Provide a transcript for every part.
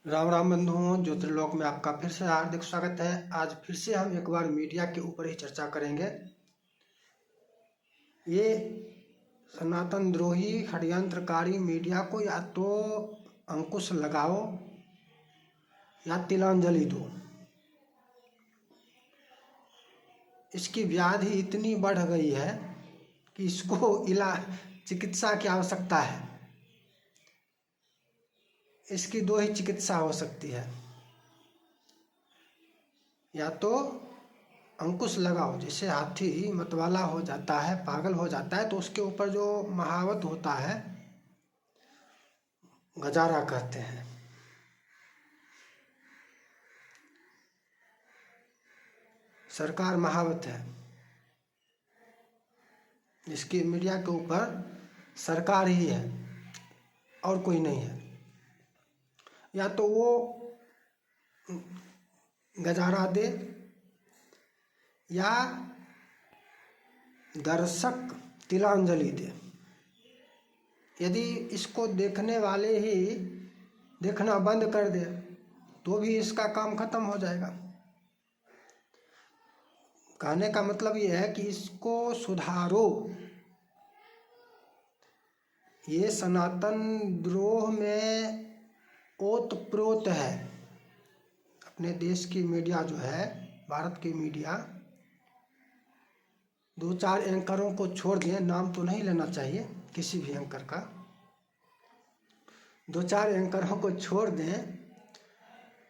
राम राम बंधुओं, ज्योतिर्लोक में आपका फिर से हार्दिक स्वागत है। आज फिर से हम एक बार मीडिया के ऊपर ही चर्चा करेंगे। ये सनातन द्रोही षड्यंत्रकारी मीडिया को या तो अंकुश लगाओ या तिलांजलि दो। इसकी व्याधि इतनी बढ़ गई है कि इसको चिकित्सा की आवश्यकता है। इसकी दो ही चिकित्सा हो सकती है, या तो अंकुश लगाओ, जैसे हाथी मतवाला हो जाता है, पागल हो जाता है, तो उसके ऊपर जो महावत होता है, गजारा कहते हैं। सरकार महावत है, इसकी मीडिया के ऊपर सरकार ही है और कोई नहीं है। या तो वो गजारा दे या दर्शक तिलांजलि दे। यदि इसको देखने वाले ही देखना बंद कर दे तो भी इसका काम खत्म हो जाएगा। कहने का मतलब ये है कि इसको सुधारो। ये सनातन द्रोह में ओतप्रोत है। अपने देश की मीडिया जो है, भारत की मीडिया, दो चार एंकरों को छोड़ दें, नाम तो नहीं लेना चाहिए किसी भी एंकर का, दो चार एंकरों को छोड़ दें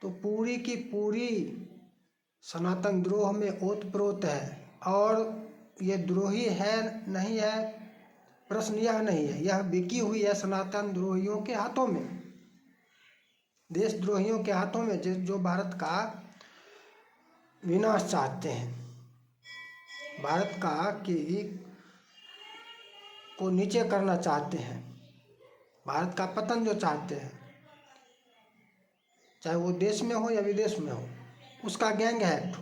तो पूरी की पूरी सनातन द्रोह में ओतप्रोत है। और ये द्रोही है नहीं है, प्रश्न यह नहीं है, यह बिकी हुई है सनातन द्रोहियों के हाथों में, देशद्रोहियों के हाथों में, जो भारत का विनाश चाहते हैं, भारत का को नीचे करना चाहते हैं, भारत का पतन जो चाहते हैं, चाहे वो देश में हो या विदेश में हो, उसका गैंग है।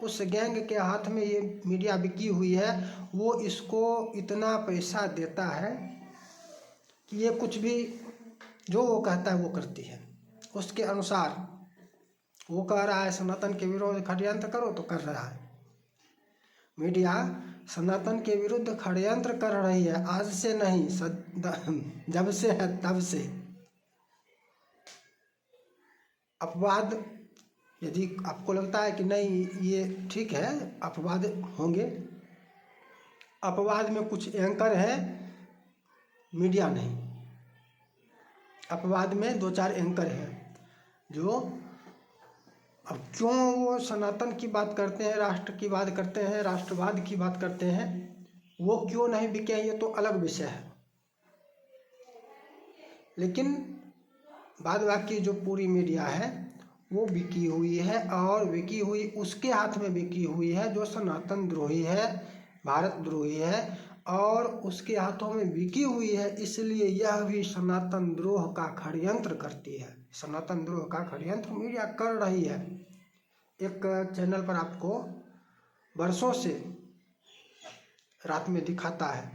उस गैंग के हाथ में ये मीडिया बिकी हुई है। वो इसको इतना पैसा देता है कि ये कुछ भी जो वो कहता है वो करती है। उसके अनुसार वो कह रहा है सनातन के विरुद्ध षड्यंत्र करो तो कर रहा है। मीडिया सनातन के विरुद्ध षड्यंत्र कर रही है, आज से नहीं, जब से है तब से। अपवाद, यदि आपको लगता है कि नहीं ये ठीक है, अपवाद होंगे, अपवाद में कुछ एंकर हैं, मीडिया नहीं। अपवाद में दो चार एंकर हैं जो, अब क्यों वो सनातन की बात करते हैं, राष्ट्र की बात करते हैं, राष्ट्रवाद की बात करते हैं, वो क्यों नहीं बिके, ये तो अलग विषय है। लेकिन बाद बाकी जो पूरी मीडिया है वो बिकी हुई है, और बिकी हुई उसके हाथ में बिकी हुई है जो सनातन द्रोही है, भारत द्रोही है, और उसके हाथों में बिकी हुई है। इसलिए यह भी सनातन द्रोह का षड्यंत्र करती है। सनातन द्रोह का षड्यंत्र मीडिया कर रही है। एक चैनल पर आपको वर्षों से रात में दिखाता है,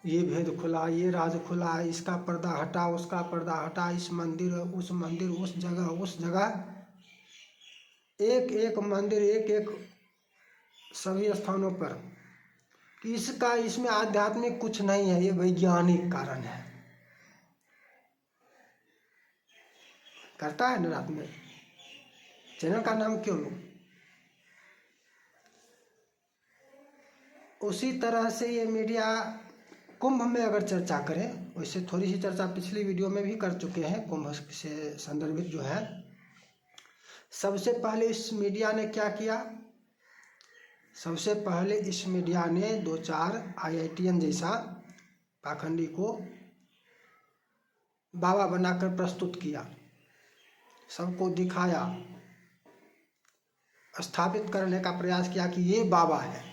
ये भेद खुला, ये राज खुला, इसका पर्दा हटा, उसका पर्दा हटा, इस मंदिर, उस जगह, एक एक मंदिर, एक एक सभी स्थानों पर, कि इसका इसमें आध्यात्मिक कुछ नहीं है, ये वैज्ञानिक कारण है। करता है ना रात में। चैनल का नाम क्यों लूं? उसी तरह से ये मीडिया कुंभ में अगर चर्चा करें, वैसे थोड़ी सी चर्चा पिछली वीडियो में भी कर चुके हैं, कुंभ से संदर्भित जो है। सबसे पहले इस मीडिया ने क्या किया? सबसे पहले इस मीडिया ने दो चार IITN जैसा पाखंडी को बाबा बनाकर प्रस्तुत किया, सबको दिखाया, स्थापित करने का प्रयास किया कि ये बाबा है,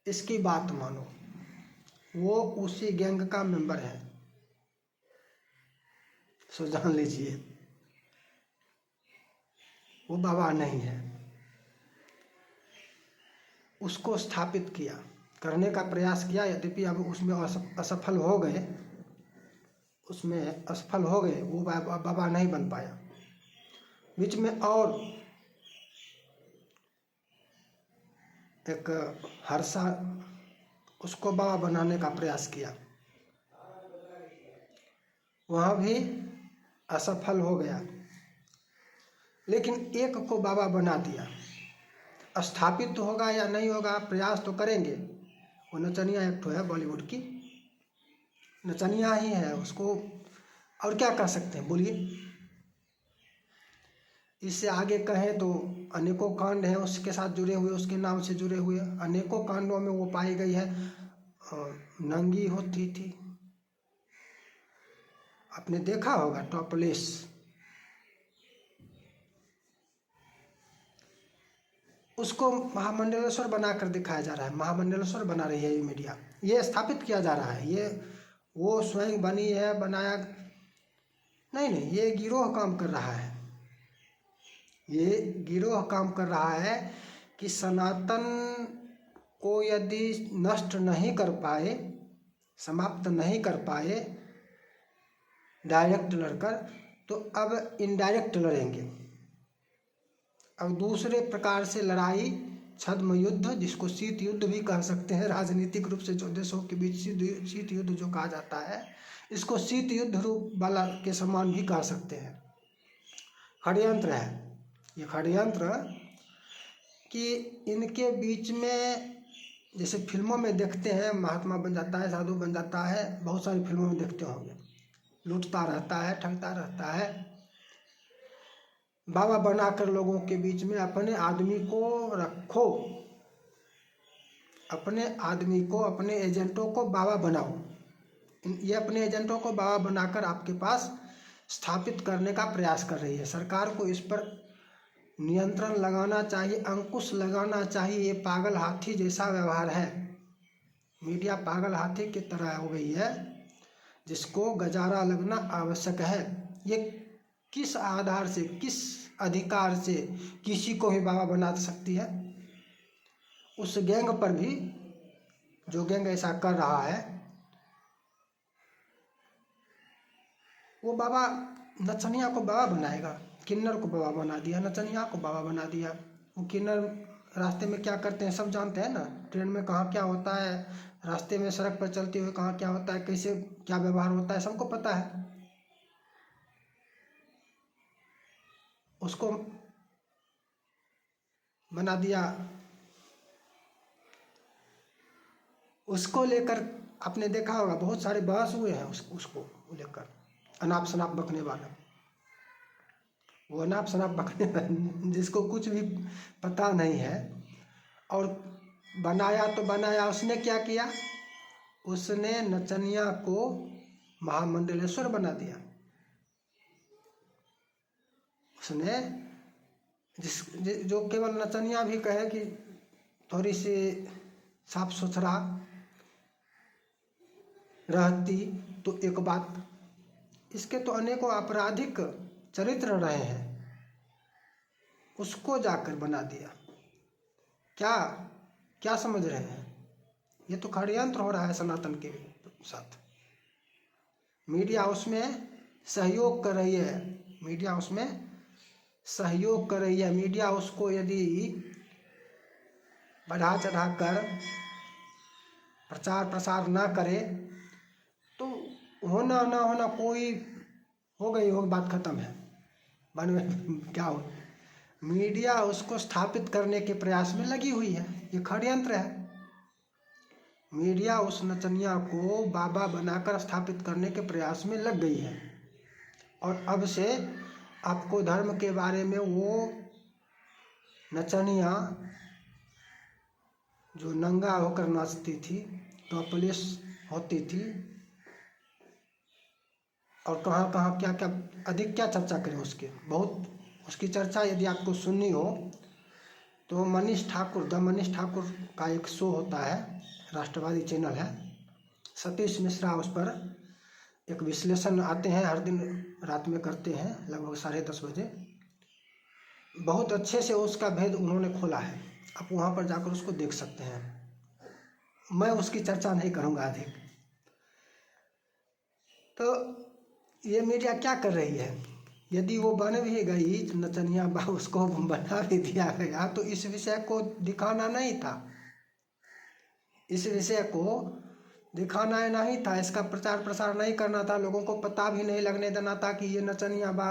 इसकी बात मानो। वो उसी गैंग का मेंबर है, सो जान लीजिए वो बाबा नहीं है। उसको स्थापित किया, करने का प्रयास किया, यद्यपि अब उसमें असफल हो गए। उसमें असफल हो गए, वो बाबा नहीं बन पाया। बीच में और एक हर्षा, उसको बाबा बनाने का प्रयास किया, वहाँ भी असफल हो गया। लेकिन एक को बाबा बना दिया। स्थापित तो होगा या नहीं होगा, प्रयास तो करेंगे। वो नचनिया एक ठो है, बॉलीवुड की नचनिया ही है, उसको और क्या कह सकते हैं, बोलिए। इससे आगे कहें तो अनेकों कांड हैं उसके साथ जुड़े हुए, उसके नाम से जुड़े हुए। अनेकों कांडों में वो पाई गई है। नंगी होती थी, आपने देखा होगा, टॉपलेस। उसको महामंडलेश्वर बनाकर दिखाया जा रहा है, महामंडलेश्वर बना रही है ये मीडिया, ये स्थापित किया जा रहा है। ये वो स्वयं बनी है, बनाया नहीं, ये गिरोह काम कर रहा है। ये गिरोह काम कर रहा है कि सनातन को यदि नष्ट नहीं कर पाए, समाप्त नहीं कर पाए डायरेक्ट लड़कर, तो अब इनडायरेक्ट लड़ेंगे। अब दूसरे प्रकार से लड़ाई, छद्म युद्ध, जिसको शीत युद्ध भी कह सकते हैं, राजनीतिक रूप से जो देशों के बीच शीत युद्ध जो कहा जाता है, इसको शीत युद्ध रूप वाला के समान भी कह सकते हैं। षड्यंत्र है ये, षड्यंत्र कि इनके बीच में, जैसे फिल्मों में देखते हैं, महात्मा बन जाता है, साधु बन जाता है, बहुत सारी फिल्मों में देखते होंगे, लूटता रहता है, ठगता रहता है। बाबा बनाकर लोगों के बीच में अपने आदमी को रखो, अपने आदमी को, अपने एजेंटों को बाबा बनाओ। ये अपने एजेंटों को बाबा बनाकर आपके पास स्थापित करने का प्रयास कर रही है। सरकार को इस पर नियंत्रण लगाना चाहिए, अंकुश लगाना चाहिए। ये पागल हाथी जैसा व्यवहार है, मीडिया पागल हाथी की तरह हो गई है, जिसको गजारा लगना आवश्यक है। ये किस आधार से, किस अधिकार से किसी को भी बाबा बना सकती है? उस गैंग पर भी, जो गैंग ऐसा कर रहा है, वो बाबा नचनिया को बाबा बनाएगा। किन्नर को बाबा बना दिया, नचनिया को बाबा बना दिया। वो किन्नर रास्ते में क्या करते हैं सब जानते हैं ना, ट्रेन में कहाँ क्या होता है, रास्ते में सड़क पर चलते हुए कहाँ क्या होता है, कैसे क्या व्यवहार होता है, सबको पता है। उसको बना दिया। उसको लेकर आपने देखा होगा बहुत सारे बहस हुए हैं उसको लेकर, अनाप शनाप बकने वाला। वो अनाप शनाप बकने जिसको कुछ भी पता नहीं है, और बनाया तो बनाया, उसने क्या किया, उसने नचनिया को महामंडलेश्वर बना दिया। उसने जो केवल नचनिया भी कहे कि थोड़ी सी साफ सुथरा रहती तो एक बात, इसके तो अनेकों आपराधिक चरित्र रहे हैं, उसको जाकर बना दिया। क्या क्या समझ रहे हैं? ये तो षड्यंत्र हो रहा है सनातन के साथ। मीडिया उसमें सहयोग कर रही है, मीडिया उसमें सहयोग कर रही है। मीडिया उसको यदि बढ़ा चढ़ा कर प्रचार प्रसार ना करे तो होना ना होना कोई हो गई हो, बात खत्म है। बाद में क्या हो, मीडिया उसको स्थापित करने के प्रयास में लगी हुई है। ये षड्यंत्र है। मीडिया उस नचनिया को बाबा बनाकर स्थापित करने के प्रयास में लग गई है। और अब से आपको धर्म के बारे में वो नचनिया जो नंगा होकर नाचती थी, टॉपलेस होती थी, और कहाँ कहाँ क्या क्या, अधिक क्या चर्चा करें उसके, बहुत उसकी चर्चा यदि आपको सुननी हो तो मनीष ठाकुर, द मनीष ठाकुर का एक शो होता है, राष्ट्रवादी चैनल है, सतीश मिश्रा उस पर एक विश्लेषण आते हैं, हर दिन रात में करते हैं, लगभग 10:30 बजे। बहुत अच्छे से उसका भेद उन्होंने खोला है, आप वहाँ पर जाकर उसको देख सकते हैं। मैं उसकी चर्चा नहीं करूँगा अधिक। तो ये मीडिया क्या कर रही है? यदि वो बन भी गई नचनिया बा, उसको बना भी दिया गया, तो इस विषय को दिखाना नहीं था, इस विषय को दिखाना नहीं था, इसका प्रचार प्रसार नहीं करना था, लोगों को पता भी नहीं लगने देना था कि ये नचनिया बा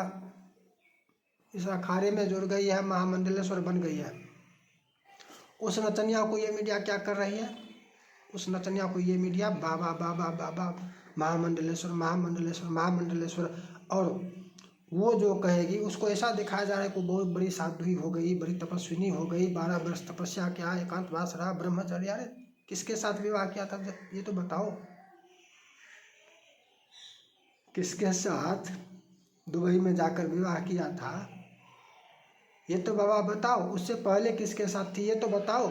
इस अखाड़े में जुड़ गई है, महामंडलेश्वर बन गई है। उस नचनिया को ये मीडिया क्या कर रही है? उस नचनिया को ये मीडिया बाबा बाबा बाबा महामंडलेश्वर महामंडलेश्वर महामंडलेश्वर, और वो जो कहेगी उसको ऐसा दिखाया जा रहा है कि बहुत बड़ी साध्वी हो गई, बड़ी तपस्विनी हो गई, 12 वर्ष तपस्या किया, एकांतवास रहा, ब्रह्मचर्य। अरे किसके साथ विवाह किया था ये तो बताओ, किसके साथ दुबई में जाकर विवाह किया था ये तो बाबा बताओ। उससे पहले किसके साथ थी ये तो बताओ।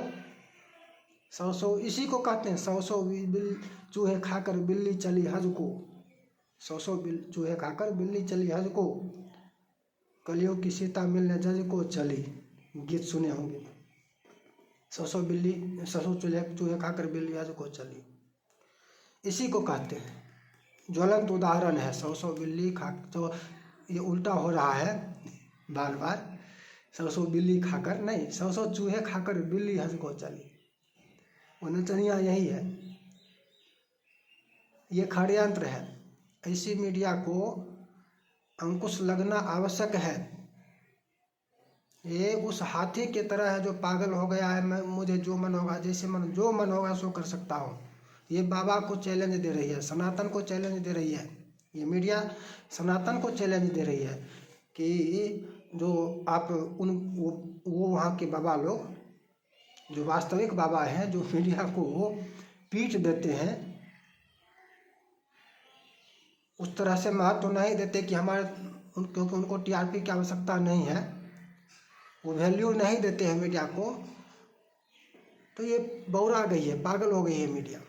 100 इसी को कहते हैं 100 बिल चूहे खाकर बिल्ली चली हज को, 100 चूहे खाकर बिल्ली चली हज को, कलियुग की सीता मिलने जज को चली। गीत सुने होंगे। 100 चूहे खाकर बिल्ली हज को चली, इसी को कहते हैं। ज्वलंत उदाहरण है 100 बिल्ली खा, तो ये उल्टा हो रहा है बार बार। 100 बिल्ली खाकर नहीं, 100 चूहे खाकर बिल्ली हज को चली, वो नचनिया यही है। ये षड्यंत्र है। ऐसी मीडिया को अंकुश लगना आवश्यक है। ये उस हाथी की तरह है जो पागल हो गया है, मैं मुझे जो मन होगा, जैसे मन जो मन होगा सो कर सकता हूँ। ये बाबा को चैलेंज दे रही है, सनातन को चैलेंज दे रही है। ये मीडिया सनातन को चैलेंज दे रही है कि जो आप वो वहाँ के बाबा लोग जो वास्तविक बाबा हैं, जो मीडिया को पीट देते हैं, उस तरह से महत्व तो नहीं देते कि हमारे क्योंकि उनको टीआरपी की आवश्यकता नहीं है, वो वैल्यू नहीं देते हैं मीडिया को, तो ये बौरा गई है, पागल हो गई है मीडिया।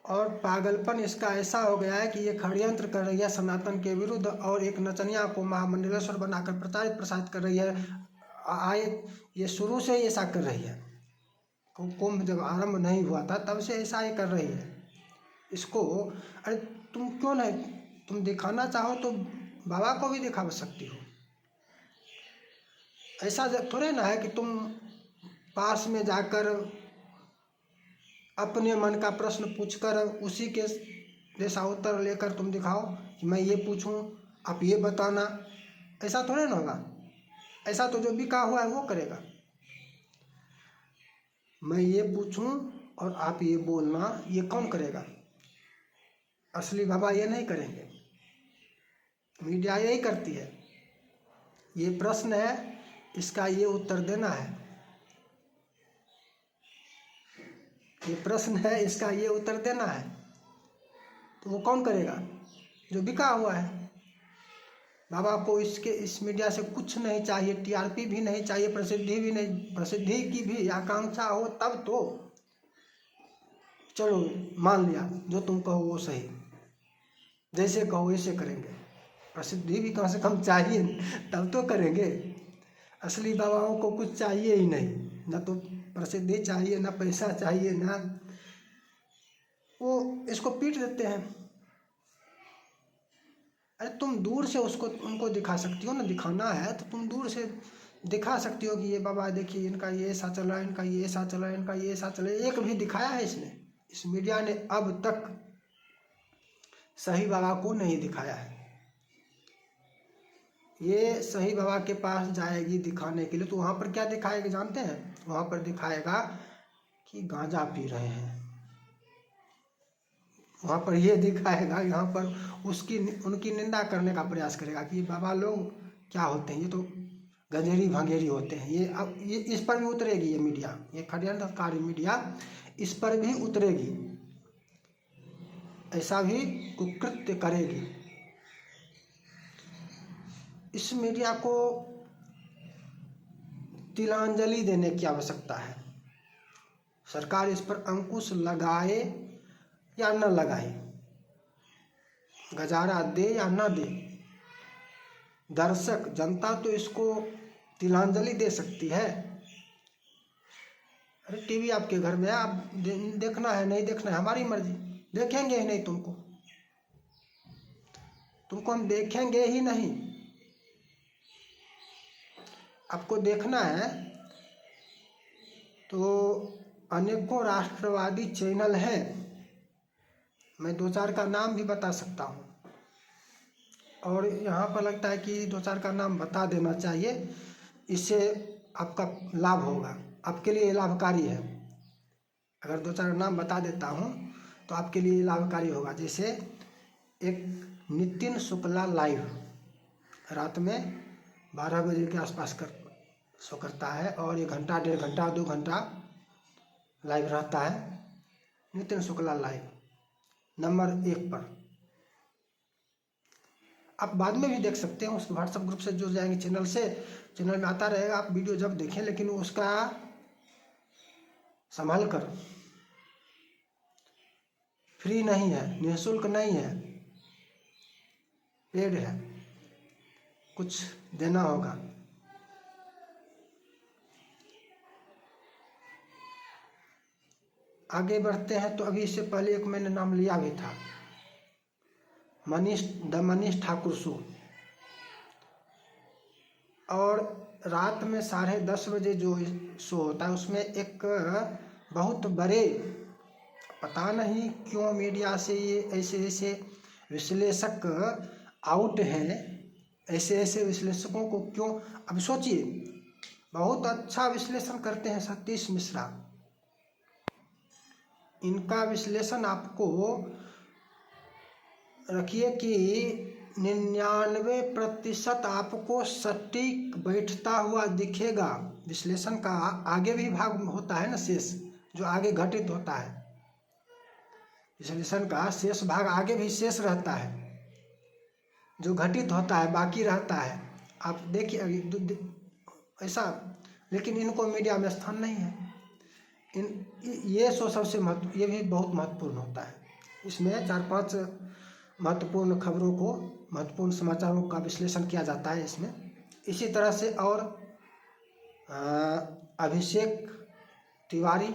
और पागलपन इसका ऐसा हो गया है कि ये षड्यंत्र कर रही है सनातन के विरुद्ध, और एक नचनिया को महामंडलेश्वर बनाकर प्रचारित प्रसारित कर रही है। आए ये शुरू से ही ऐसा कर रही है, कुंभ जब आरंभ नहीं हुआ था तब से ऐसा ही कर रही है। इसको अरे तुम क्यों नहीं, तुम दिखाना चाहो तो बाबा को भी दिखा सकती हो। ऐसा थोड़े ना है कि तुम पास में जाकर अपने मन का प्रश्न पूछकर उसी के जैसा उत्तर लेकर तुम दिखाओ कि मैं ये पूछूं आप ये बताना, ऐसा थोड़े ना होगा। ऐसा तो जो बिका हुआ है वो करेगा। मैं ये पूछूं और आप ये बोलना, ये कौन करेगा? असली बाबा ये नहीं करेंगे, मीडिया यही करती है। ये प्रश्न है, इसका ये उत्तर देना है। ये प्रश्न है, इसका ये उत्तर देना है, तो वो कौन करेगा? जो बिका हुआ है। बाबा को इस मीडिया से कुछ नहीं चाहिए, टीआरपी भी नहीं चाहिए, प्रसिद्धि भी नहीं। प्रसिद्धि की भी आकांक्षा हो तब तो चलो मान लिया, जो तुम कहो वो सही, जैसे कहो वैसे करेंगे। प्रसिद्धि भी कम से कम चाहिए तब तो करेंगे। असली बाबाओं को कुछ चाहिए ही नहीं, ना तो प्रसिद्धि चाहिए, ना पैसा चाहिए, ना वो इसको पीट देते हैं। अरे तुम दूर से उनको दिखा सकती हो ना, दिखाना है तो तुम दूर से दिखा सकती हो कि ये बाबा देखिए इनका ये ऐसा चला, इनका ये ऐसा चला, इनका ये ऐसा चला। एक भी दिखाया है इसने? इस मीडिया ने अब तक सही बाबा को नहीं दिखाया है। ये सही बाबा के पास जाएगी दिखाने के लिए, तो वहाँ पर क्या दिखाएगी जानते हैं? वहाँ पर दिखाएगा कि गांजा पी रहे हैं, वहाँ पर ये दिखाएगा, यहाँ पर उनकी निंदा करने का प्रयास करेगा कि बाबा लोग क्या होते हैं, ये तो गंजेरी भांगेरी होते हैं। ये इस पर भी उतरेगी ये मीडिया, ये षड्यंत्रकारी मीडिया इस पर भी उतरेगी, ऐसा भी कुकृत्य करेगी। इस मीडिया को तिलांजलि देने की आवश्यकता है। सरकार इस पर अंकुश लगाए या न लगाए, गजारा दे या न दे, दर्शक जनता तो इसको तिलांजलि दे सकती है। अरे टीवी आपके घर में है, आप देखना है नहीं देखना है हमारी मर्जी, देखेंगे ही नहीं तुमको। तुमको हम देखेंगे ही नहीं। आपको देखना है तो अनेकों राष्ट्रवादी चैनल हैं, मैं 2-4 का नाम भी बता सकता हूँ, और यहाँ पर लगता है कि 2-4 का नाम बता देना चाहिए, इससे आपका लाभ होगा, आपके लिए लाभकारी है। अगर 2-4 नाम बता देता हूँ तो आपके लिए लाभकारी होगा। जैसे एक नितिन शुक्ला लाइव रात में 12 बजे के आसपास शो करता है, और 1 घंटा 1.5 घंटा 2 घंटा लाइव रहता है। नितिन शुक्ला लाइव नंबर 1 पर आप बाद में भी देख सकते हैं, उस व्हाट्सएप ग्रुप से जुड़ जाएंगे चैनल से, चैनल में आता रहेगा, आप वीडियो जब देखें, लेकिन उसका संभाल कर, फ्री नहीं है, निःशुल्क नहीं है, पेड है, कुछ देना होगा। आगे बढ़ते हैं तो अभी इससे पहले एक मैंने नाम लिया भी था, मनीष ठाकुर शो, और रात में 10:30 बजे जो शो होता है उसमें एक बहुत बड़े, पता नहीं क्यों मीडिया से ये ऐसे विश्लेषक आउट हैं, ऐसे विश्लेषकों को क्यों, अब सोचिए, बहुत अच्छा विश्लेषण करते हैं सतीश मिश्रा, इनका विश्लेषण आपको रखिए कि 99% आपको सटीक बैठता हुआ दिखेगा। विश्लेषण का आगे भी भाग होता है ना, शेष जो आगे घटित होता है, विश्लेषण का शेष भाग आगे भी शेष रहता है, जो घटित होता है बाकी रहता है। आप देखिए ऐसा, लेकिन इनको मीडिया में स्थान नहीं है। ये शो सबसे ये भी बहुत महत्वपूर्ण होता है, इसमें 4-5 महत्वपूर्ण खबरों को, महत्वपूर्ण समाचारों का विश्लेषण किया जाता है इसमें। इसी तरह से और अभिषेक तिवारी,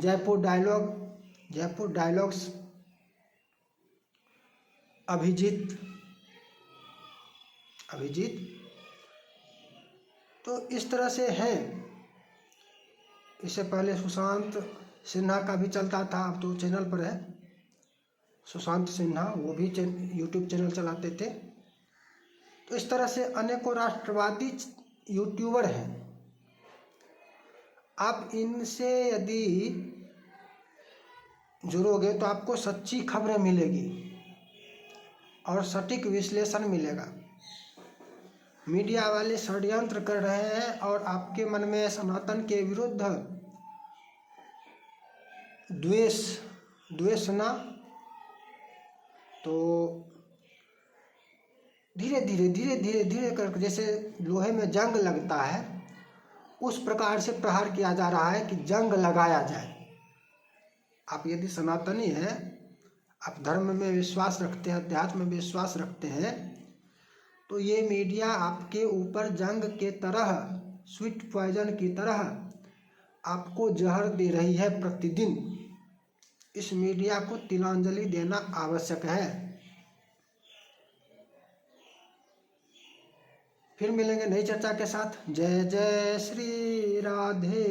जयपुर डायलॉग्स, अभिजीत, तो इस तरह से है। इससे पहले सुशांत सिन्हा का भी चलता था, अब तो चैनल पर है सुशांत सिन्हा, वो भी यूट्यूब चैनल चलाते थे। तो इस तरह से अनेकों राष्ट्रवादी यूट्यूबर हैं, आप इनसे यदि जुड़ोगे तो आपको सच्ची खबरें मिलेगी और सटीक विश्लेषण मिलेगा। मीडिया वाले षड्यंत्र कर रहे हैं और आपके मन में सनातन के विरुद्ध द्वेष ना, तो धीरे धीरे करके, जैसे लोहे में जंग लगता है उस प्रकार से प्रहार किया जा रहा है कि जंग लगाया जाए। आप यदि सनातनी हैं, आप धर्म में विश्वास रखते हैं, अध्यात्म में विश्वास रखते हैं, तो ये मीडिया आपके ऊपर जंग के तरह, स्वीट पॉइजन की तरह आपको जहर दे रही है प्रतिदिन। इस मीडिया को तिलांजलि देना आवश्यक है। फिर मिलेंगे नई चर्चा के साथ। जय जय श्री राधे।